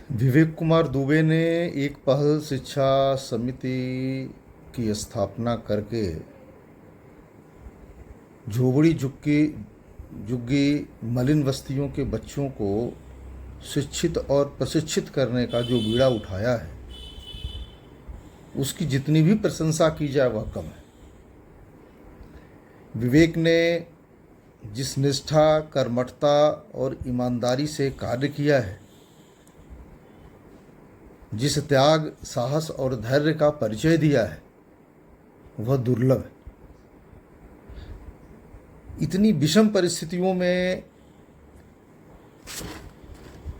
विवेक कुमार दुबे ने एक पहल शिक्षा समिति की स्थापना करके झोपड़ी झुग्गी मलिन बस्तियों के बच्चों को शिक्षित और प्रशिक्षित करने का जो बीड़ा उठाया है, उसकी जितनी भी प्रशंसा की जाए वह कम है। विवेक ने जिस निष्ठा, कर्मठता और ईमानदारी से कार्य किया है, जिस त्याग, साहस और धैर्य का परिचय दिया है, वह दुर्लभ है। इतनी विषम परिस्थितियों में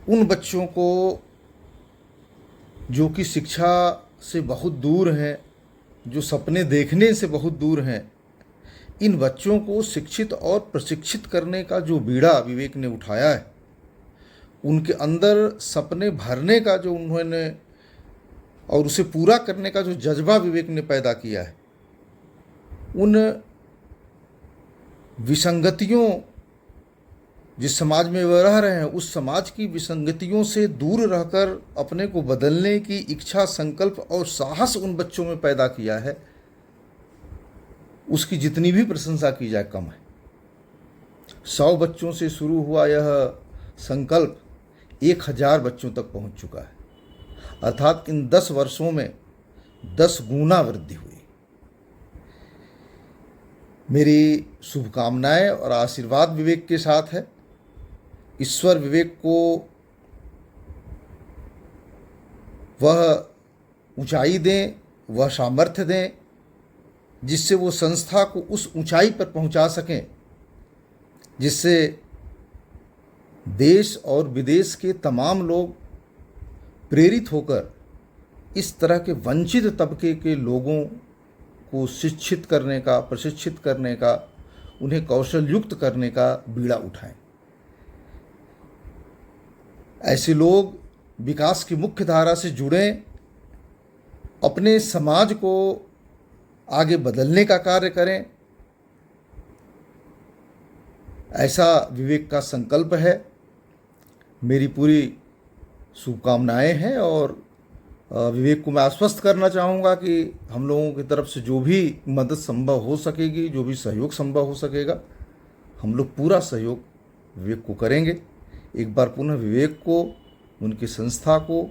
उन बच्चों को जो कि शिक्षा से बहुत दूर हैं, जो सपने देखने से बहुत दूर हैं, इन बच्चों को शिक्षित और प्रशिक्षित करने का जो बीड़ा विवेक ने उठाया है, उनके अंदर सपने भरने का जो उन्होंने और उसे पूरा करने का जो जज्बा विवेक ने पैदा किया है, उन विसंगतियों, जिस समाज में वह रह रहे हैं, उस समाज की विसंगतियों से दूर रहकर अपने को बदलने की इच्छा, संकल्प और साहस उन बच्चों में पैदा किया है, उसकी जितनी भी प्रशंसा की जाए कम है। 100 बच्चों से शुरू हुआ यह संकल्प 1000 बच्चों तक पहुंच चुका है, अर्थात इन 10 वर्षों में 10 गुना वृद्धि हुई। मेरी शुभकामनाएं और आशीर्वाद विवेक के साथ है। ईश्वर विवेक को वह ऊंचाई दें, वह सामर्थ्य दें, जिससे वो संस्था को उस ऊंचाई पर पहुंचा सकें, जिससे देश और विदेश के तमाम लोग प्रेरित होकर इस तरह के वंचित तबके के लोगों को शिक्षित करने का, प्रशिक्षित करने का, उन्हें कौशल युक्त करने का बीड़ा उठाएं। ऐसे लोग विकास की मुख्य धारा से जुड़ें, अपने समाज को आगे बदलने का कार्य करें, ऐसा विवेक का संकल्प है। मेरी पूरी शुभकामनाएं हैं और विवेक को मैं आश्वस्त करना चाहूँगा कि हम लोगों की तरफ से जो भी मदद संभव हो सकेगी, जो भी सहयोग संभव हो सकेगा, हम लोग पूरा सहयोग विवेक को करेंगे। एक बार पुनः विवेक को, उनकी संस्था को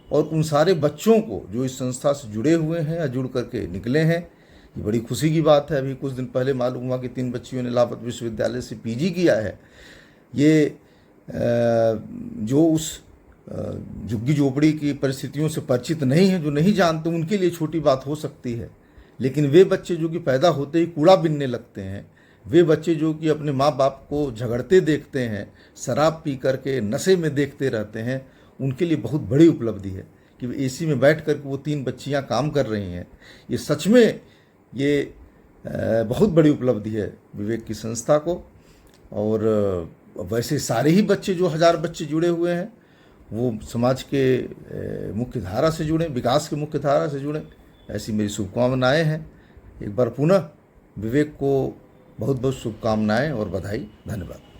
और उन सारे बच्चों को जो इस संस्था से जुड़े हुए हैं या जुड़ करके निकले हैं, ये बड़ी खुशी की बात है। अभी कुछ दिन पहले मालूम हुआ कि 3 बच्चियों ने इलाहाबाद विश्वविद्यालय से पीजी किया है। ये जो उस झुग्गी झोपड़ी की परिस्थितियों से परिचित नहीं है, जो नहीं जानते, उनके लिए छोटी बात हो सकती है, लेकिन वे बच्चे जो कि पैदा होते ही कूड़ा बिनने लगते हैं, वे बच्चे जो कि अपने माँ बाप को झगड़ते देखते हैं, शराब पी करके नशे में देखते रहते हैं, उनके लिए बहुत बड़ी उपलब्धि है कि वे एसी में बैठ कर के वो 3 बच्चियाँ काम कर रही हैं। ये सच में ये बहुत बड़ी उपलब्धि है विवेक की संस्था को। और वैसे सारे ही बच्चे, जो 1000 बच्चे जुड़े हुए हैं, वो समाज के मुख्य धारा से जुड़ें, विकास के मुख्य धारा से जुड़ें, ऐसी मेरी शुभकामनाएं हैं। एक बार पुनः विवेक को बहुत बहुत शुभकामनाएं और बधाई। धन्यवाद।